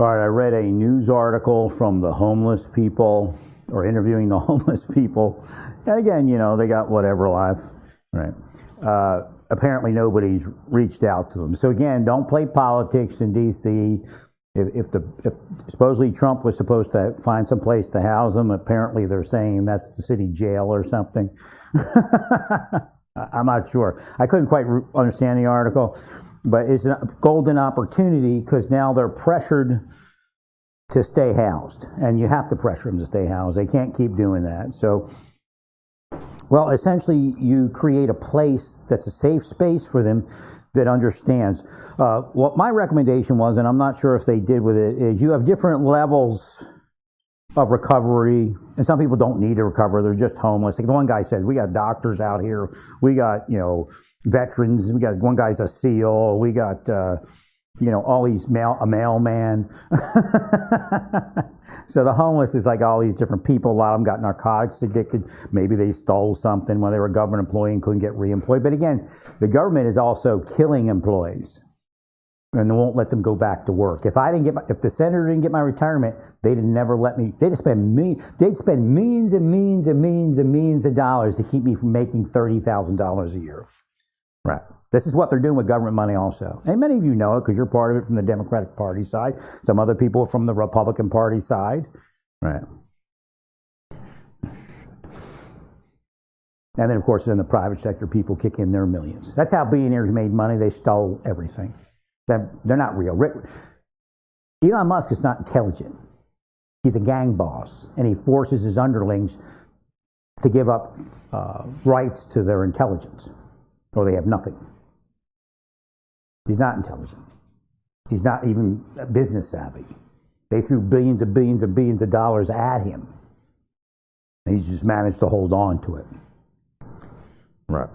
All right, I read a news article from the homeless people, or interviewing the homeless people. And again, you know, they got whatever life, right? Apparently nobody's reached out to them. So again, don't play politics in D.C. If supposedly Trump was supposed to find some place to house them, apparently they're saying that's the city jail or something. I'm not sure. I couldn't quite understand the article, but it's a golden opportunity because now they're pressured to stay housed, and you have to pressure them to stay housed. They can't keep doing that. So, well, essentially, you create a place that's a safe space for them that understands. What my recommendation was, and I'm not sure if they did with it, is you have different levels of recovery, and some people don't need to recover, they're just homeless. Like the one guy said, we got doctors out here, we got, you know, veterans, we got, one guy's a SEAL, we got, you know, all these a mailman. So the homeless is like all these different people. A lot of them got narcotics addicted. Maybe they stole something when they were a government employee and couldn't get reemployed. But again, the government is also killing employees, and they won't let them go back to work. If the senator didn't get my retirement, they'd never let me. They'd spend millions and millions and millions of dollars to keep me from making $30,000 a year. Right. This is what they're doing with government money also. And many of you know it because you're part of it from the Democratic Party side. Some other people from the Republican Party side. Right. And then, of course, in the private sector, people kick in their millions. That's how billionaires made money. They stole everything. They're not real. Elon Musk is not intelligent. He's a gang boss, and he forces his underlings to give up rights to their intelligence, or they have nothing. He's not intelligent. He's not even business savvy. They threw billions and billions and billions of dollars at him, and he's just managed to hold on to it. Right.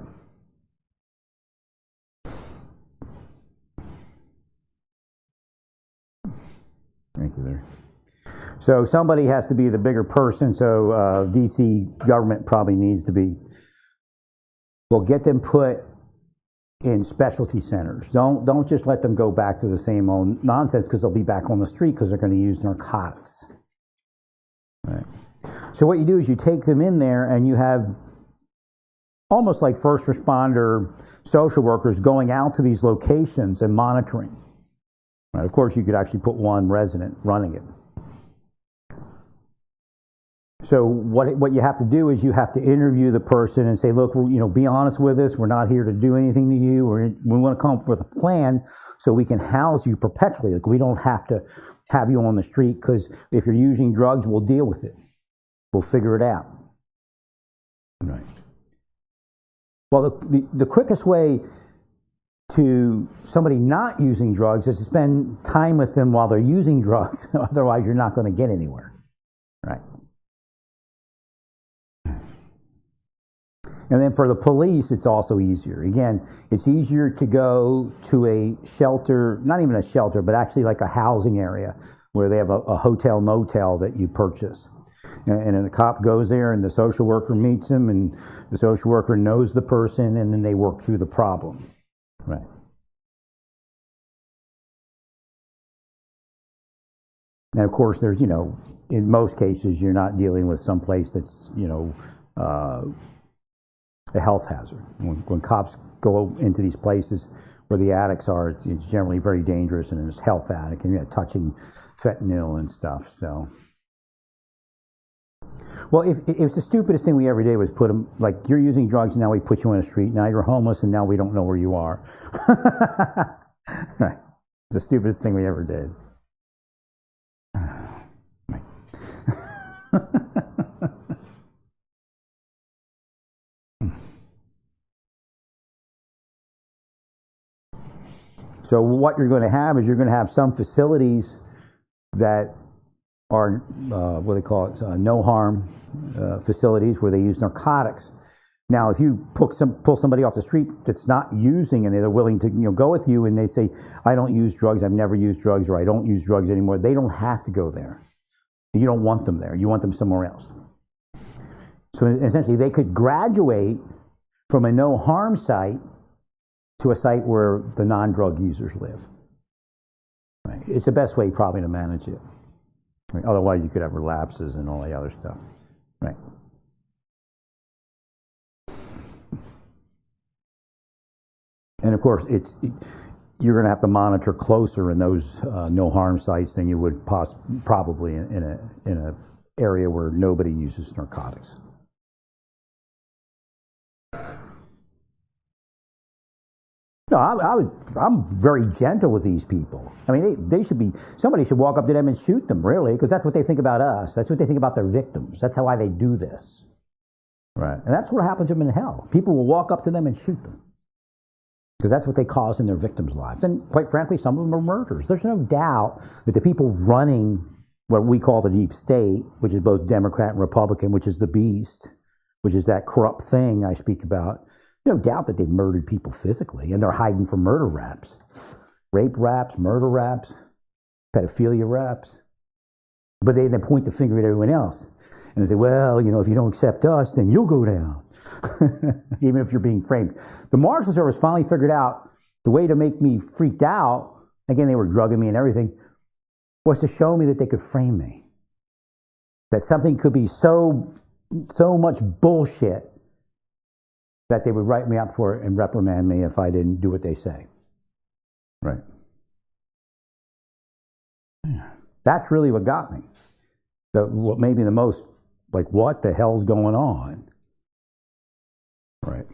Thank you there. So somebody has to be the bigger person, so D.C. government probably needs to be, well, get them put in specialty centers. Don't just let them go back to the same old nonsense because they'll be back on the street because they're going to use narcotics. Right. So what you do is you take them in there and you have almost like first responder social workers going out to these locations and monitoring. Right. Of course, you could actually put one resident running it. So what you have to do is you have to interview the person and say, look, be honest with us. We're not here to do anything to you. We want to come up with a plan so we can house you perpetually. Like we don't have to have you on the street because if you're using drugs, we'll deal with it. We'll figure it out. Right. Well, the quickest way to somebody not using drugs is to spend time with them while they're using drugs. Otherwise, you're not going to get anywhere. Right. And then for the police, it's also easier. Again, it's easier to go to a shelter, not even a shelter, but actually like a housing area where they have a hotel motel that you purchase. And then the cop goes there and the social worker meets him and the social worker knows the person and then they work through the problem. Right. And of course, there's, in most cases, you're not dealing with some place that's, a health hazard. When cops go into these places where the addicts are, it's generally very dangerous and it's health addict and touching fentanyl and stuff. So, well, if the stupidest thing we ever did was put them, like you're using drugs and now we put you on the street, now you're homeless and now we don't know where you are. Right. It's the stupidest thing we ever did. Right. So what you're going to have is you're going to have some facilities that are, what they call it, no harm facilities where they use narcotics. Now, if you pull somebody off the street that's not using and they're willing to go with you and they say, I don't use drugs, I've never used drugs, or I don't use drugs anymore, they don't have to go there. You don't want them there. You want them somewhere else. So essentially, they could graduate from a no harm site to a site where the non-drug users live. Right. it's the best way probably to manage it. Right? Otherwise, you could have relapses and all the other stuff. Right. And of course, you're going to have to monitor closer in those no harm sites than you would probably in a area where nobody uses narcotics. No, I'm very gentle with these people. I mean, somebody should walk up to them and shoot them, really, because that's what they think about us. That's what they think about their victims. That's why they do this. Right. And that's what happens to them in hell. People will walk up to them and shoot them. Because that's what they cause in their victims' lives. And quite frankly, some of them are murderers. There's no doubt that the people running what we call the deep state, which is both Democrat and Republican, which is the beast, which is that corrupt thing I speak about, no doubt that they've murdered people physically, and they're hiding from murder raps. Rape raps, murder raps, pedophilia raps. But they then point the finger at everyone else. And they say, well, if you don't accept us, then you'll go down. Even if you're being framed. The Marshal Service finally figured out the way to make me freaked out, again, they were drugging me and everything, was to show me that they could frame me. That something could be so much bullshit that they would write me up for it and reprimand me if I didn't do what they say. Right. That's really what got me. What made me the most, like, what the hell's going on? Right.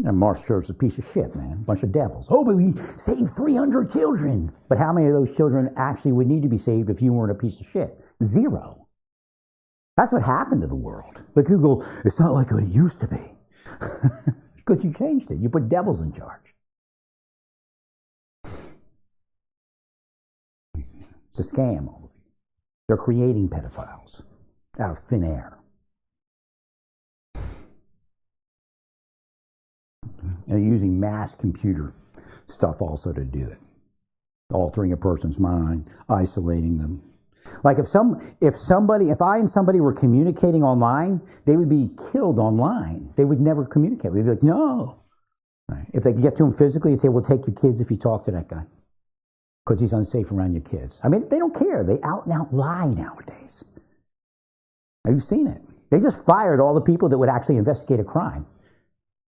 And Marshall Church is a piece of shit, man. Bunch of devils. Oh, but we saved 300 children. But how many of those children actually would need to be saved if you weren't a piece of shit? 0. That's what happened to the world. But you go, it's not like what it used to be. Because you changed it. You put devils in charge. It's a scam. They're creating pedophiles out of thin air. And they're using mass computer stuff also to do it. Altering a person's mind, isolating them. Like if I and somebody were communicating online, they would be killed online. They would never communicate. We'd be like, no. Right. If they could get to them physically and say, we'll take your kids if you talk to that guy. Because he's unsafe around your kids. I mean, they don't care. They out and out lie nowadays. Have you seen it? They just fired all the people that would actually investigate a crime.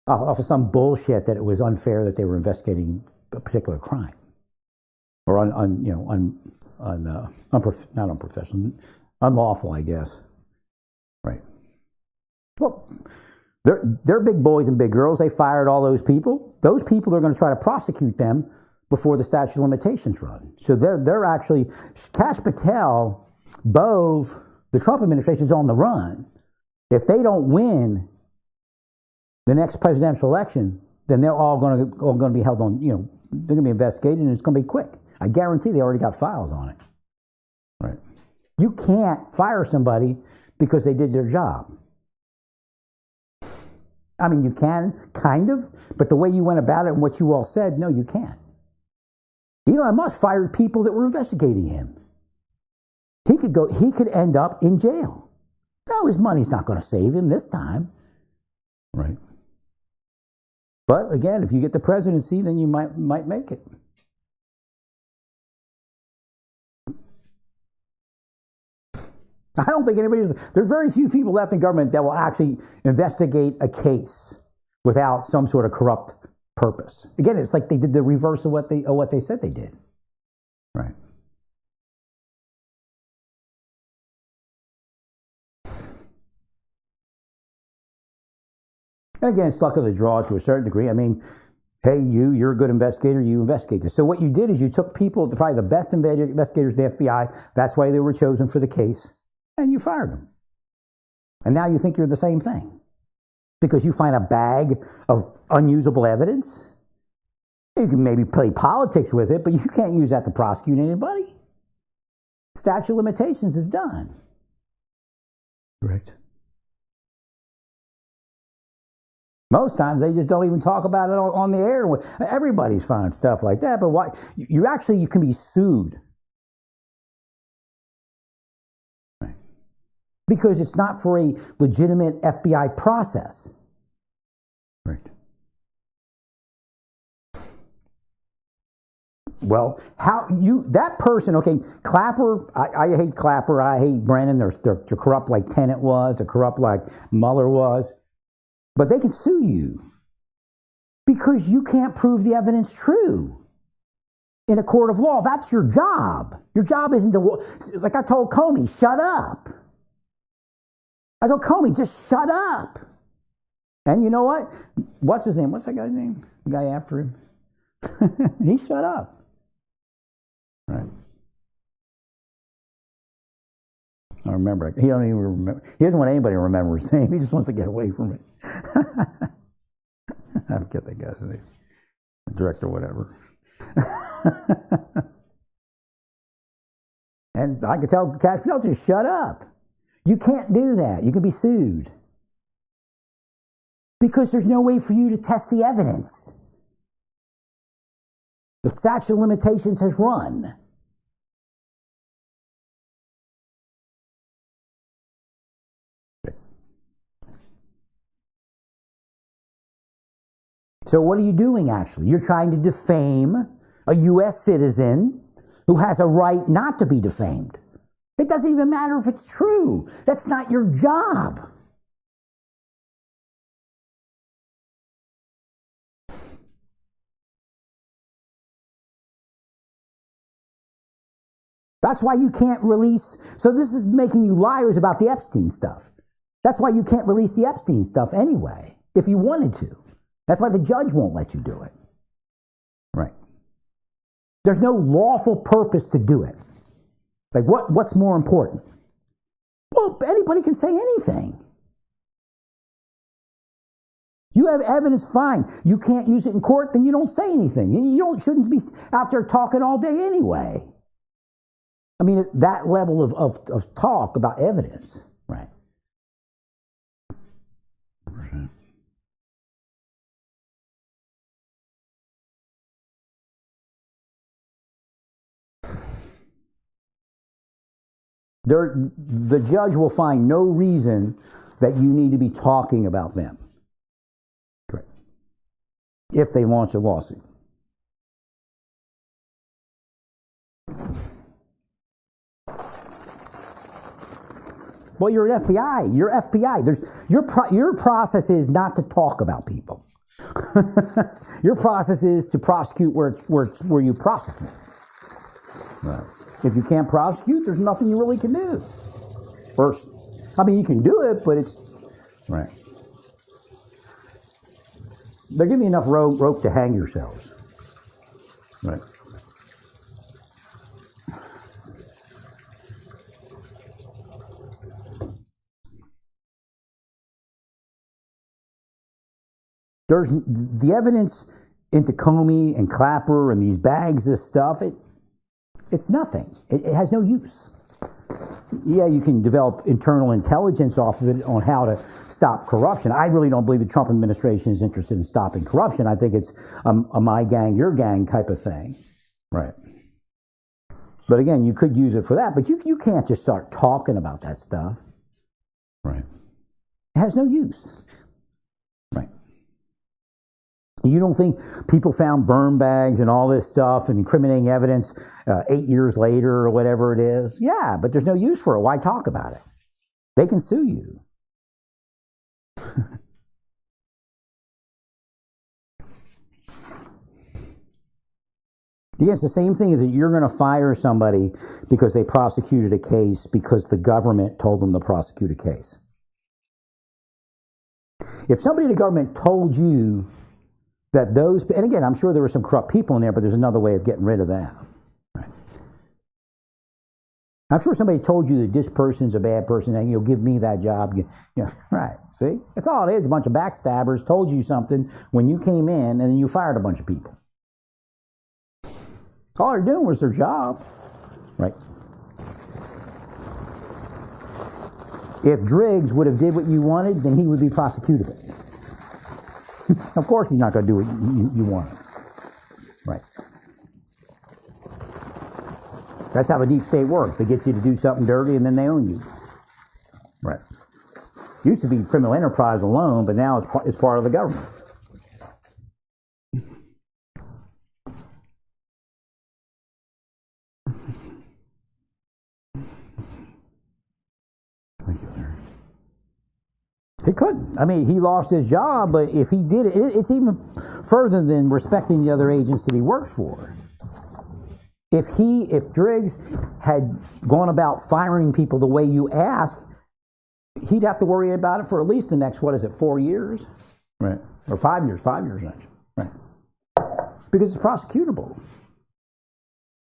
Off of some bullshit that it was unfair that they were investigating a particular crime. Or not unprofessional, unlawful, I guess. Right. Well, they're big boys and big girls. They fired all those people. Those people are going to try to prosecute them before the statute of limitations run. So they're actually, Kash Patel, Bove, the Trump administration is on the run. If they don't win the next presidential election, then they're all going to be held on, they're going to be investigated and it's going to be quick. I guarantee they already got files on it. Right. You can't fire somebody because they did their job. I mean, you can, kind of, but the way you went about it and what you all said, no, you can't. Elon Musk fired people that were investigating him. He could end up in jail. No, his money's not going to save him this time. Right. But again, if you get the presidency, then you might make it. I don't think there's very few people left in government that will actually investigate a case without some sort of corrupt purpose. Again, it's like they did the reverse of what they said they did. Right. And again, it's luck of the draw to a certain degree. I mean, hey, you're a good investigator, you investigate this. So what you did is you took people, probably the best investigators of the FBI, that's why they were chosen for the case, and you fired them. And now you think you're the same thing. Because you find a bag of unusable evidence. You can maybe play politics with it, but you can't use that to prosecute anybody. Statute of limitations is done. Correct. Most times they just don't even talk about it on the air. Everybody's finding stuff like that, but why? You can be sued. Right. Because it's not for a legitimate FBI process. Right. Well, that person, okay, Clapper, I hate Clapper, I hate Brennan, they're corrupt like Tenet was, they're corrupt like Mueller was, but they can sue you because you can't prove the evidence true in a court of law. That's your job. Your job isn't to, like I told Comey, shut up. I told Comey, just shut up. And you know what? What's his name? What's that guy's name? The guy after him? He shut up. Right. I remember. He don't even remember. He doesn't want anybody to remember his name. He just wants to get away from it. I forget that guy's name. Director, whatever. And I could tell Cashville, just shut up. You can't do that. You can be sued. Because there's no way for you to test the evidence. The statute of limitations has run. So what are you doing actually? You're trying to defame a U.S. citizen who has a right not to be defamed. It doesn't even matter if it's true. That's not your job. That's why you can't release. So this is making you liars about the Epstein stuff. That's why you can't release the Epstein stuff anyway, if you wanted to. That's why the judge won't let you do it. Right. There's no lawful purpose to do it. Like what's more important? Well, anybody can say anything. You have evidence, fine. You can't use it in court, then you don't say anything. You shouldn't be out there talking all day anyway. I mean, at that level of talk about evidence, right? The judge will find no reason that you need to be talking about them. Correct. If they launch a lawsuit. Well, you're an FBI. You're FBI. Your process is not to talk about people. Your process is to prosecute where you prosecute. Right. If you can't prosecute, there's nothing you really can do. First, I mean, you can do it, but it's right. They're giving you enough rope to hang yourselves. Right. There's the evidence into Comey and Clapper and these bags of stuff. It's nothing. It has no use. Yeah, you can develop internal intelligence off of it on how to stop corruption. I really don't believe the Trump administration is interested in stopping corruption. I think it's a my gang, your gang type of thing. Right. But again, you could use it for that, but you can't just start talking about that stuff. Right. It has no use. Right. You don't think people found burn bags and all this stuff and incriminating evidence 8 years later or whatever it is? Yeah, but there's no use for it. Why talk about it? They can sue you. Yes, the same thing is that you're going to fire somebody because they prosecuted a case because the government told them to prosecute a case. If somebody in the government told you that those, and again, I'm sure there were some corrupt people in there, but there's another way of getting rid of that. Right. I'm sure somebody told you that this person's a bad person and you'll give me that job. Right. See? That's all it is. A bunch of backstabbers told you something when you came in and then you fired a bunch of people. All they're doing was their job. Right. If Driggs would have did what you wanted, then he would be prosecutable. Of course he's not going to do what you want. Right. That's how the deep state works. They get you to do something dirty and then they own you. Right. Used to be criminal enterprise alone, but now it's part of the government. Thank you, Larry. He couldn't. I mean, he lost his job, but if he did it, it's even further than respecting the other agents that he works for. If Driggs had gone about firing people the way you asked, he'd have to worry about it for at least the next, 4 years? Right. Or 5 years, 5 years next. Right. Because it's prosecutable.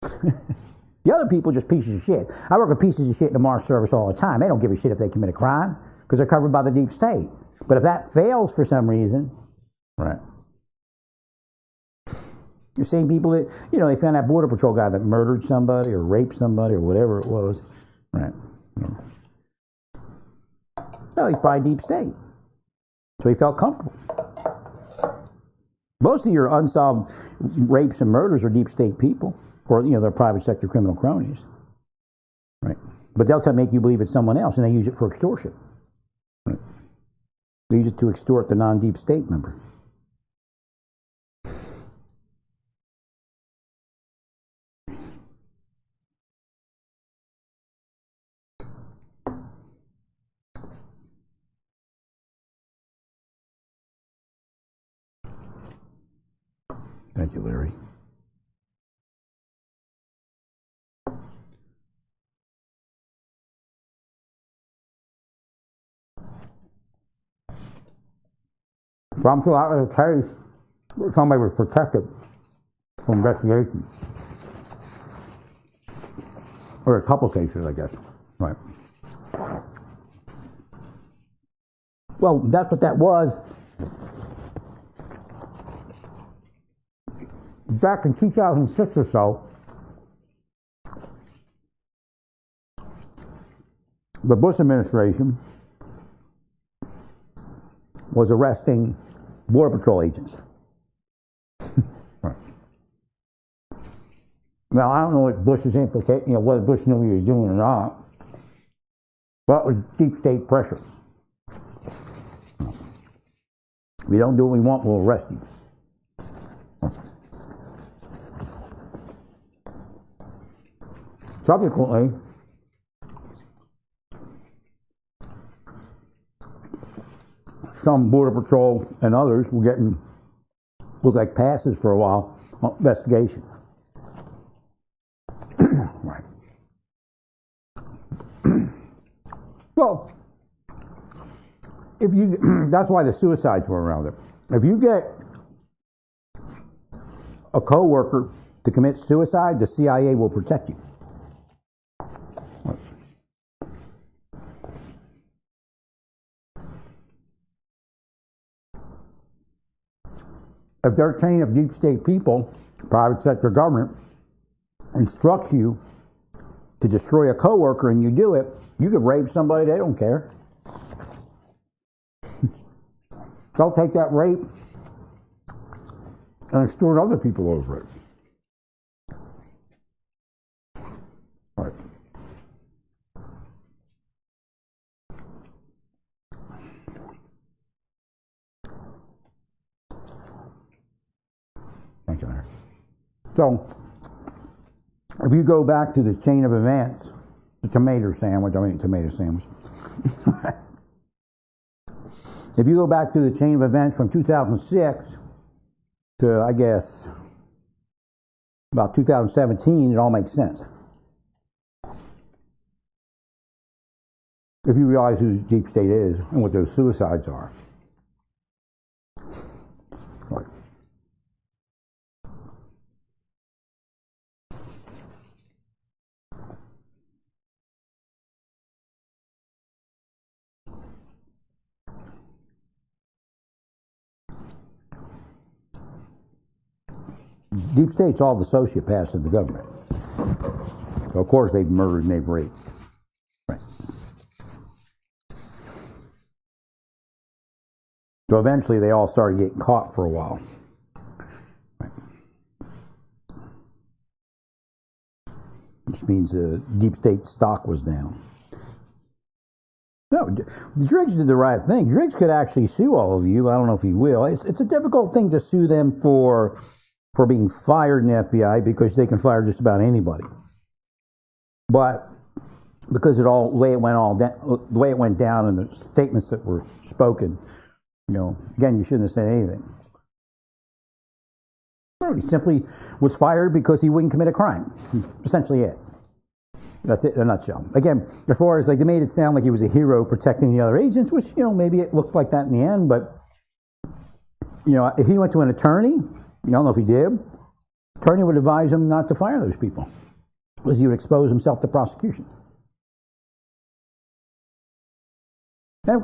The other people are just pieces of shit. I work with pieces of shit in the Marshal Service all the time. They don't give a shit if they commit a crime because they're covered by the deep state. But if that fails for some reason, right. You're seeing people that, they found that Border Patrol guy that murdered somebody or raped somebody or whatever it was. Right. Well, he's by deep state. So he felt comfortable. Most of your unsolved rapes and murders are deep state people, or they're private sector criminal cronies, right? But they'll make you believe it's someone else, and they use it for extortion. Right? They use it to extort the non-deep state member. Thank you, Larry. So I'm still out of the case where somebody was protected from investigation. Or a couple cases, I guess. Right. Well, that's what that was. Back in 2006 or so, the Bush administration was arresting Border Patrol agents. Right. Now, I don't know what Bush's implication, whether Bush knew he was doing or not, but it was deep state pressure. If you don't do what we want, we'll arrest you. Subsequently, some Border Patrol and others were getting, like passes for a while on investigation. Right. Well, that's why the suicides were around it. If you get a coworker to commit suicide, the CIA will protect you. If their chain of deep state people, private sector government, instructs you to destroy a coworker and you do it, you could rape somebody, they don't care. They'll take that rape and extort other people over it. Right. Thank you, Larry. So, if you go back to the chain of events, the tomato sandwich, if you go back to the chain of events from 2006 to, I guess, about 2017, it all makes sense. If you realize who deep state is and what those suicides are. Right. Deep state's all the sociopaths in the government. So of course they've murdered and they've raped. Right. So eventually they all started getting caught for a while. Right. Which means the deep state stock was down. No, Driggs did the right thing. Driggs could actually sue all of you. I don't know if he will. It's a difficult thing to sue them for being fired in the FBI because they can fire just about anybody. But because the way it went down, and the statements that were spoken, again, you shouldn't have said anything. He simply was fired because he wouldn't commit a crime. Essentially it. That's it in a nutshell. Again, as far as they made it sound like he was a hero protecting the other agents, which, maybe it looked like that in the end, but, if he went to an attorney, I don't know if he did, attorney would advise him not to fire those people, because he would expose himself to prosecution.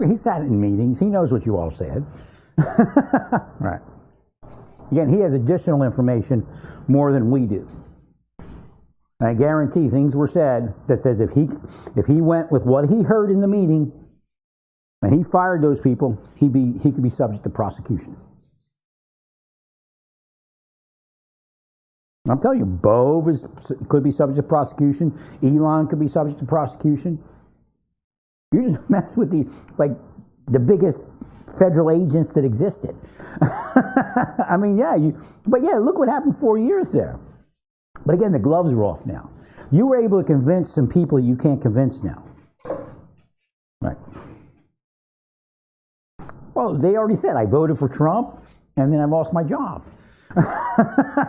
He sat in meetings. He knows what you all said. Right. Again, he has additional information more than we do. And I guarantee things were said that says if he went with what he heard in the meeting and he fired those people, he could be subject to prosecution. I'm telling you, Bove could be subject to prosecution. Elon could be subject to prosecution. You just mess with the biggest federal agents that existed. I mean, look what happened 4 years there. But again, the gloves are off now. You were able to convince some people that you can't convince now. Right. Well, they already said, I voted for Trump, and then I lost my job.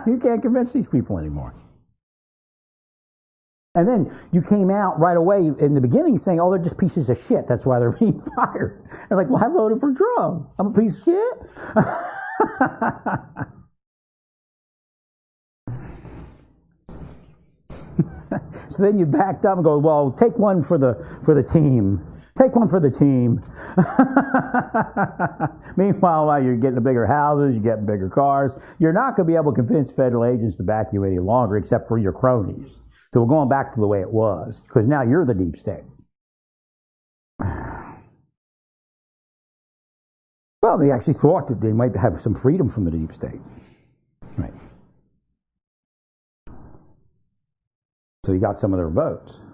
You can't convince these people anymore. And then you came out right away in the beginning saying, oh, they're just pieces of shit. That's why they're being fired. They're like, well, I voted for Trump. I'm a piece of shit. So then you backed up and go, well, take one for the team. Take one for the team. Meanwhile, while you're getting bigger houses, you're getting bigger cars, you're not going to be able to convince federal agents to back you any longer except for your cronies. So we're going back to the way it was, because now you're the deep state. Well, they actually thought that they might have some freedom from the deep state. Right. So you got some of their votes.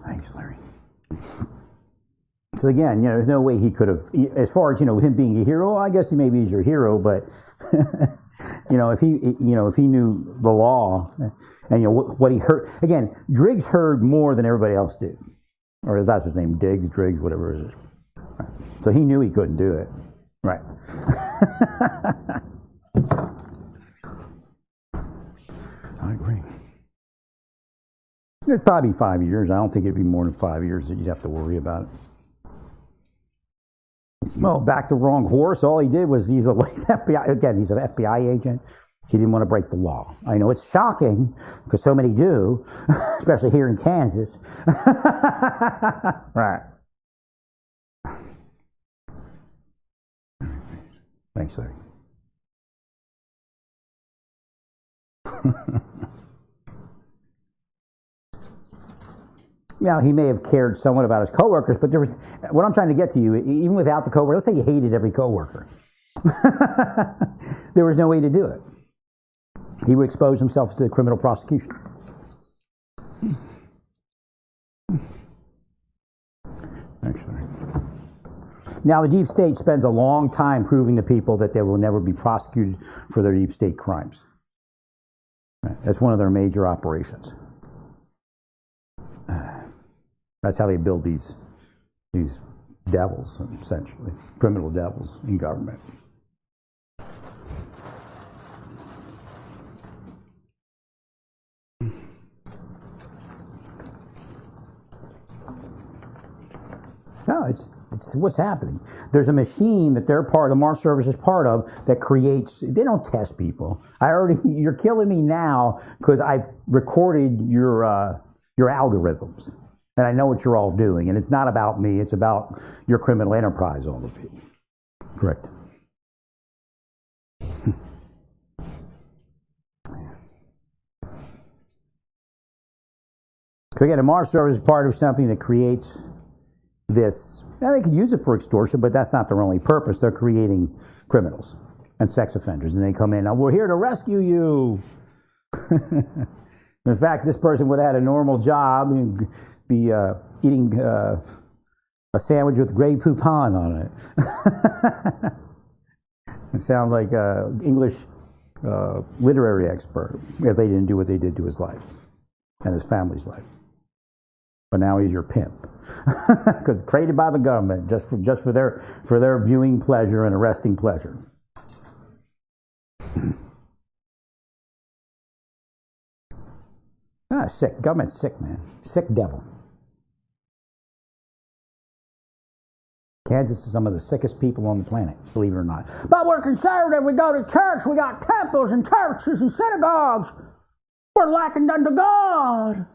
Thanks, Larry. So again, there's no way he could have, as far as, him being a hero, I guess maybe he's your hero, but, if he knew the law and, what he heard, again, Driggs heard more than everybody else did. Or that's his name, Driggs, whatever it is. Right. So he knew he couldn't do it. Right. I agree. It'd probably be 5 years. I don't think it'd be more than 5 years that you'd have to worry about it. Well, back the wrong horse. All he did was he's FBI. Again, he's an FBI agent. He didn't want to break the law. I know it's shocking because so many do, especially here in Kansas. Right. Thanks, Larry. Now, he may have cared somewhat about his coworkers, but what I'm trying to get to you, even without the coworker, let's say you hated every coworker. There was no way to do it. He would expose himself to criminal prosecution. Actually. Now, the deep state spends a long time proving to people that they will never be prosecuted for their deep state crimes. Right? That's one of their major operations. That's how they build these devils, essentially, criminal devils in government. No, it's what's happening. There's a machine that the Mars Service is part of that creates. They don't test people. You're killing me now because I've recorded your algorithms. And I know what you're all doing. And it's not about me. It's about your criminal enterprise, all of you. Correct. So again, the Mars Service is part of something that creates this. Now, they could use it for extortion, but that's not their only purpose. They're creating criminals and sex offenders. And they come in, now we're here to rescue you. In fact, this person would have had a normal job and be eating a sandwich with Grey Poupon on it. It sounds like an English literary expert if they didn't do what they did to his life and his family's life. But now he's your pimp, because created by the government just for their viewing pleasure and arresting pleasure. Sick. Government's sick, man. Sick devil. Kansas is some of the sickest people on the planet, believe it or not. But we're conservative. We go to church. We got temples and churches and synagogues. We're likened unto God.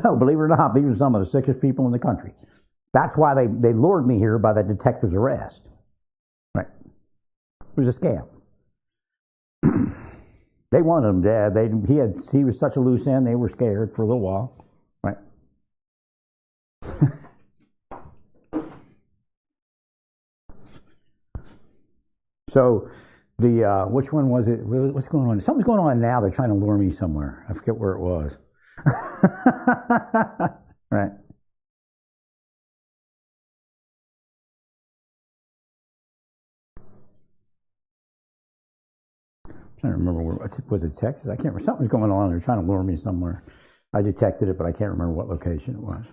No, believe it or not, these are some of the sickest people in the country. That's why they lured me here by the detective's arrest. Right. It was a scam. They wanted him dead. He was such a loose end, they were scared for a little while. Right. So which one was it? What's going on? Something's going on now. They're trying to lure me somewhere. I forget where it was. Right. I'm trying to remember was it Texas? I can't remember. Something's going on. They're trying to lure me somewhere. I detected it, but I can't remember what location it was.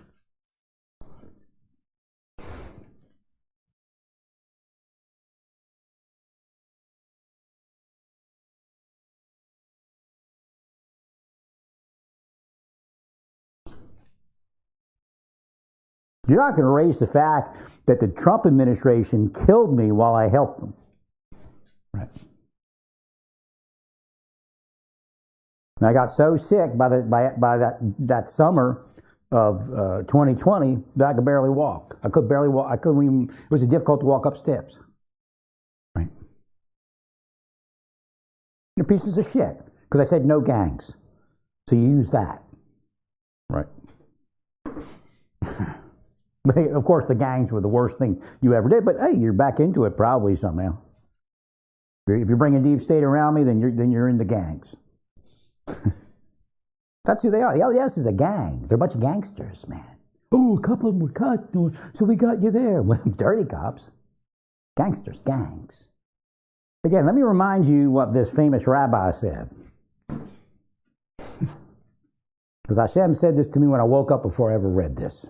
You're not going to erase the fact that the Trump administration killed me while I helped them. Right. And I got so sick by that summer of 2020 that I could barely walk. I could barely walk. I couldn't even. It was difficult to walk up steps. Right. You're pieces of shit because I said no gangs, so you use that. Right. But of course, the gangs were the worst thing you ever did. But hey, you're back into it probably somehow. If you're bringing deep state around me, then you're in the gangs. That's who they are. The LDS is a gang. They're a bunch of gangsters, man. Oh, a couple of them were cut, so we got you there. Well, dirty cops. Gangsters, gangs. Again, let me remind you what this famous rabbi said. Because Hashem said this to me when I woke up before I ever read this.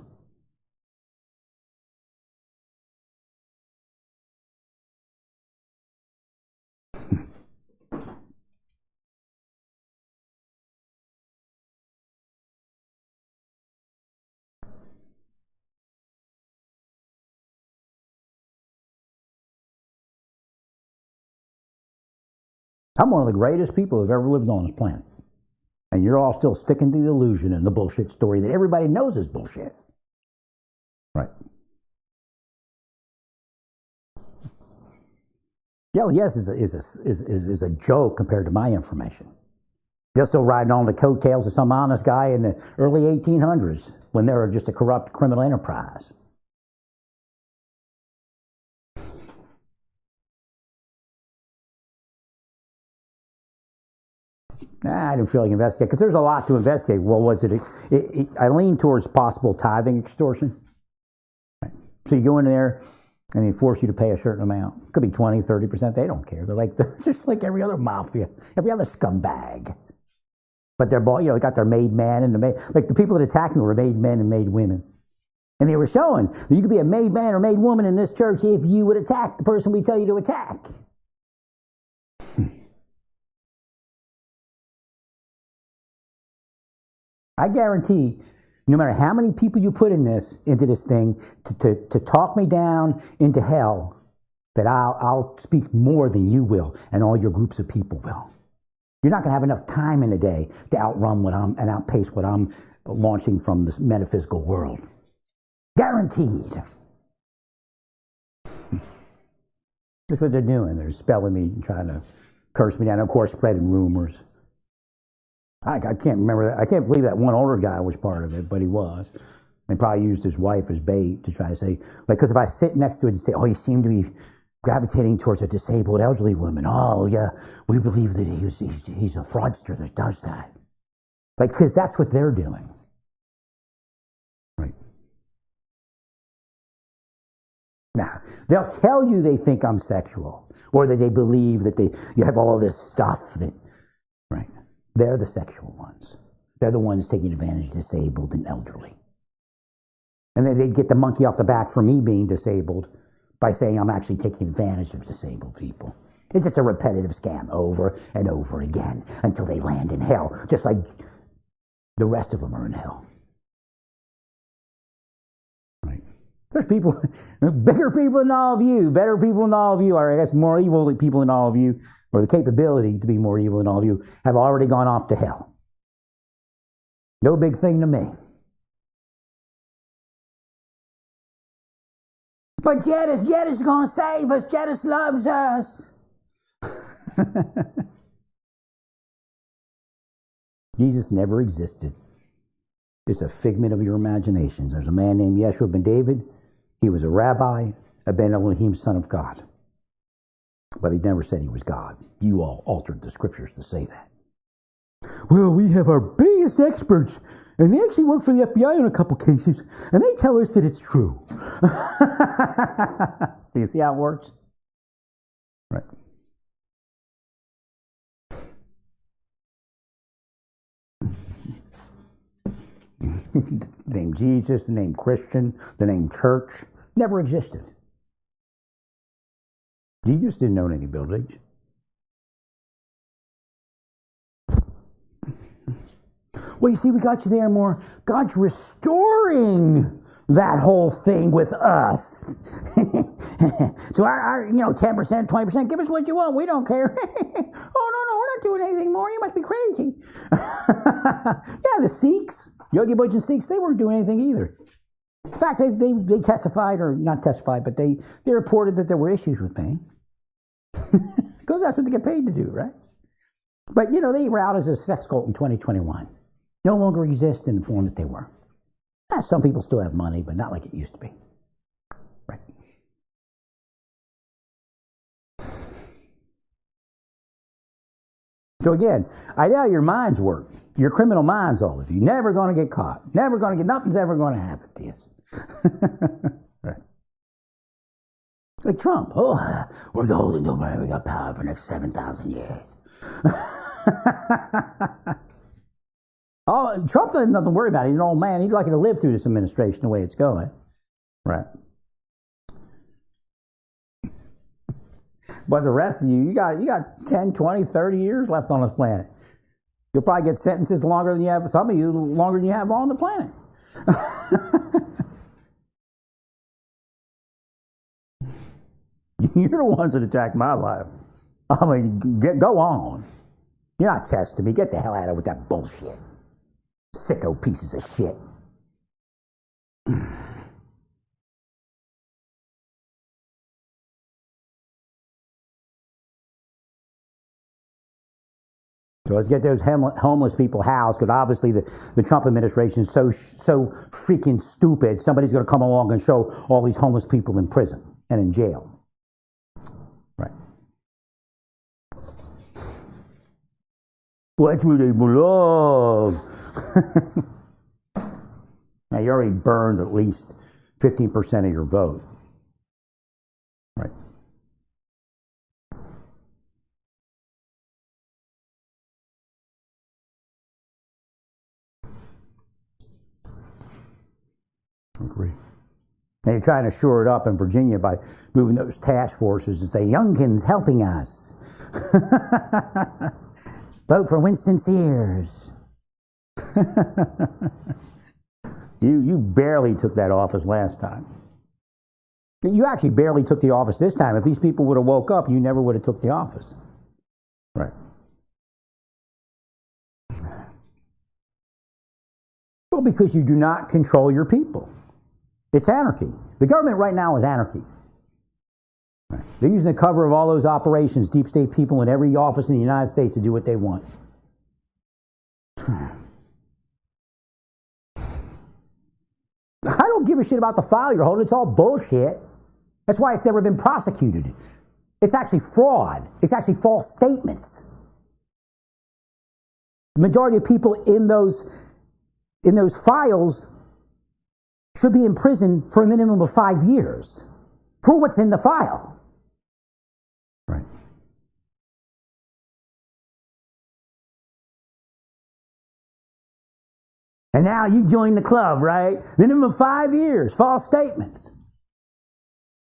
I'm one of the greatest people who've ever lived on this planet. And you're all still sticking to the illusion and the bullshit story that everybody knows is bullshit. Right. The LDS is a joke compared to my information. They're still riding on the coattails of some honest guy in the early 1800s when they were just a corrupt criminal enterprise. I didn't feel like investigating because there's a lot to investigate. Well, was it? I lean towards possible tithing extortion. Right. So you go in there and they force you to pay a certain amount. It could be 20, 30%. They don't care. They're just like every other mafia, every other scumbag. But they're, they got their made man and the maid. Like the people that attacked me were made men and made women. And they were showing that you could be a made man or made woman in this church if you would attack the person we tell you to attack. I guarantee, no matter how many people you put into this thing, to talk me down into hell, that I'll speak more than you will, and all your groups of people will. You're not going to have enough time in a day to outrun and outpace what I'm launching from this metaphysical world. Guaranteed. That's what they're doing. They're spelling me and trying to curse me down. Of course, spreading rumors. I can't remember that. I can't believe that one older guy was part of it, but he was. They probably used his wife as bait to try to say, like, because if I sit next to it and say, oh, you seem to be gravitating towards a disabled elderly woman. Oh, yeah, we believe that he's a fraudster that does that. Like, because that's what they're doing. Right. Now, they'll tell you they think I'm sexual, or that they believe that you have all this stuff that, right. They're the sexual ones. They're the ones taking advantage of disabled and elderly. And then they get the monkey off the back for me being disabled by saying I'm actually taking advantage of disabled people. It's just a repetitive scam over and over again until they land in hell, just like the rest of them are in hell. Right? There's people, bigger people than all of you, better people than all of you, or I guess more evil people than all of you, or the capability to be more evil than all of you, have already gone off to hell. No big thing to me. But Jedis is going to save us. Jedis loves us. Jesus never existed. It's a figment of your imaginations. There's a man named Yeshua ben David. He was a rabbi, a Ben Elohim, son of God. But he never said he was God. You all altered the scriptures to say that. Well, we have our biggest experts, and they actually work for the FBI on a couple cases, and they tell us that it's true. Do you see how it works? Right. The name Jesus, the name Christian, the name church never existed. Jesus didn't own any buildings. Well, you see, we got you there more. God's restoring that whole thing with us. So our 10%, 20%, give us what you want. We don't care. Oh, no, we're not doing anything more. You must be crazy. Yeah, the Sikhs, Yogi Buddha and Sikhs, they weren't doing anything either. In fact, they testified, or not testified, but they reported that there were issues with me. Because that's what they get paid to do, right? But, they were out as a sex cult in 2021. No longer exist in the form that they were. Some people still have money, but not like it used to be. Right. So again, I know your minds work. Your criminal minds, all of you. Never going to get caught. Nothing's ever going to happen to you. Right. Like Trump. Oh, we're the holy new man. We got power for the next 7,000 years. Oh, Trump doesn't have nothing to worry about. He's an old man. He'd like to live through this administration the way it's going. Right. But the rest of you got 10, 20, 30 years left on this planet. You'll probably get sentences longer than you have, some of you, longer than you have on the planet. You're the ones that attacked my life. I mean, go on. You're not testing me. Get the hell out of it with that bullshit. Sicko pieces of shit. So let's get those homeless people housed, because obviously the Trump administration is so freaking stupid. Somebody's going to come along and show all these homeless people in prison and in jail. Right. Well, that's where they belong. Now, you already burned at least 15% of your vote. Right. I agree. And you're trying to shore it up in Virginia by moving those task forces and say, Youngkin's helping us. Vote for Winston Sears. You barely took that office last time. You actually barely took the office this time. If these people would have woke up, you never would have took the office. Right. Well, because you do not control your people. It's anarchy. The government right now is anarchy. Right. They're using the cover of all those operations, deep state people in every office in the United States to do what they want. give a shit about the file you're holding. It's all bullshit. That's why it's never been prosecuted. It's actually fraud. It's actually false statements. The majority of people in those files should be in prison for a minimum of 5 years for what's in the file. Right. And now you join the club, right? Minimum of 5 years, false statements.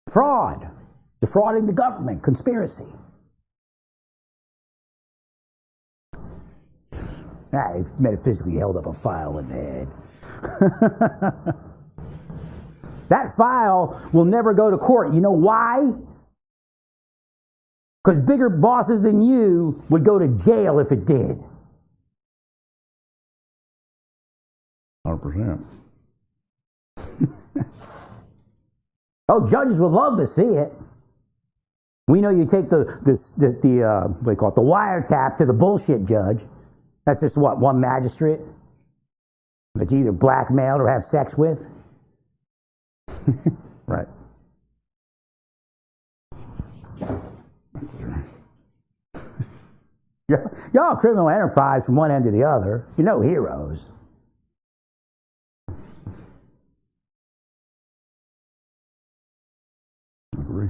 Fraud. Defrauding the government. Conspiracy. I've metaphysically held up a file in the head. That file will never go to court. You know why? Because bigger bosses than you would go to jail if it did. 100%. Oh, judges would love to see it. We know you take what do you call it, the wiretap to the bullshit judge. That's just what, one magistrate that you either blackmailed or have sex with. Right. Y'all criminal enterprise from one end to the other. You're no heroes. I agree.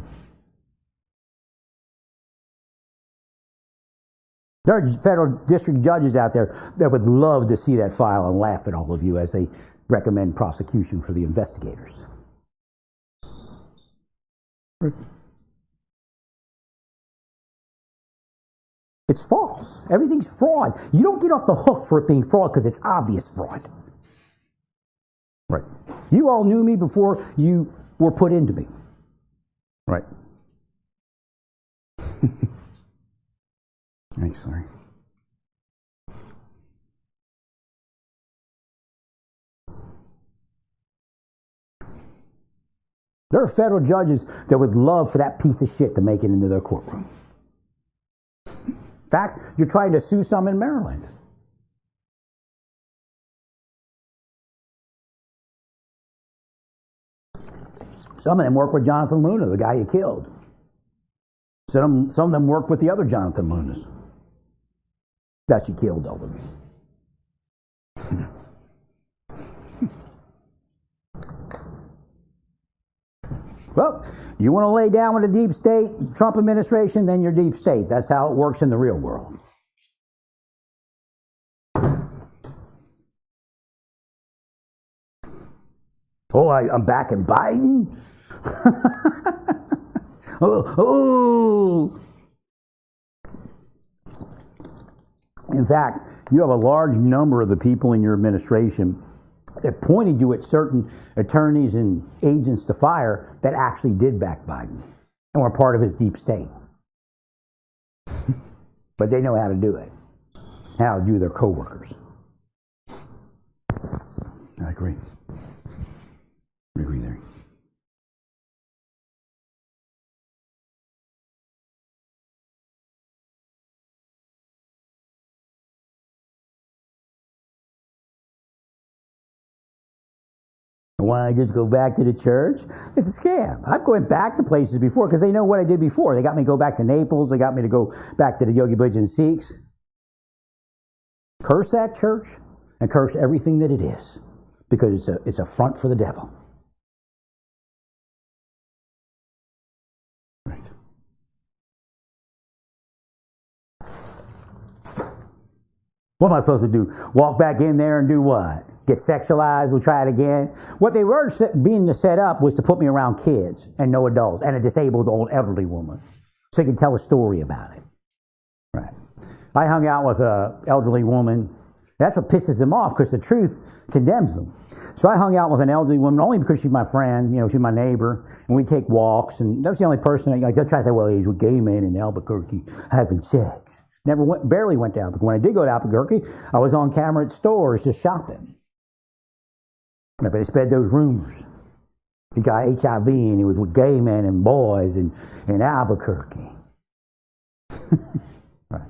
There are federal district judges out there that would love to see that file and laugh at all of you as they recommend prosecution for the investigators. It's false. Everything's fraud. You don't get off the hook for it being fraud because it's obvious fraud. Right. You all knew me before you were put into me. Right. Thanks, sorry. There are federal judges that would love for that piece of shit to make it into their courtroom. In fact, you're trying to sue some in Maryland. Some of them work with Jonathan Luna, the guy you killed. Some of them work with the other Jonathan Lunas that you killed over me. Well, you want to lay down with the deep state, Trump administration, then you're deep state. That's how it works in the real world. Oh, I'm backing Biden? oh. In fact, you have a large number of the people in your administration that pointed you at certain attorneys and agents to fire that actually did back Biden and were part of his deep state. But they know how to do it, how to do their coworkers. I agree. I agree there. Why just go back to the church? It's a scam. I've gone back to places before because they know what I did before. They got me to go back to Naples. They got me to go back to the Yogi Bhajan Sikhs. Curse that church and curse everything that it is because it's a front for the devil. Right. What am I supposed to do? Walk back in there and do what? Get sexualized? We'll try it again? What they were being set up was to put me around kids and no adults and a disabled old elderly woman so they could tell a story about it. Right. I hung out with an elderly woman. That's what pisses them off because the truth condemns them. So I hung out with an elderly woman only because she's my friend, she's my neighbor, and we take walks, and that was the only person, they'll try to say, well, he's a gay man in Albuquerque having sex. Barely went to Albuquerque. When I did go to Albuquerque, I was on camera at stores just shopping. But they spread those rumors. He got HIV and he was with gay men and boys in Albuquerque. Right.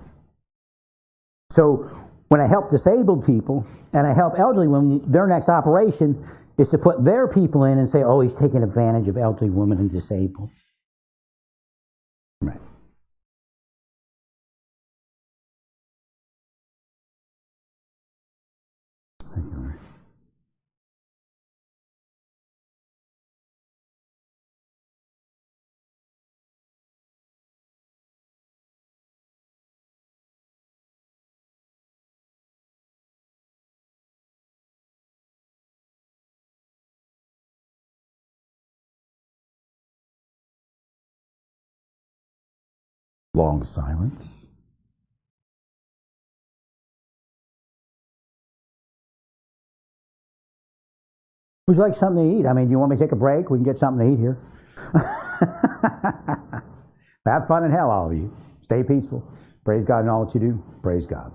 So when I help disabled people and I help elderly women, their next operation is to put their people in and say, oh, he's taking advantage of elderly women and disabled. Right. Thank you, Larry. Long silence. Would you like something to eat? I mean, do you want me to take a break? We can get something to eat here. Have fun in hell, all of you. Stay peaceful. Praise God in all that you do. Praise God.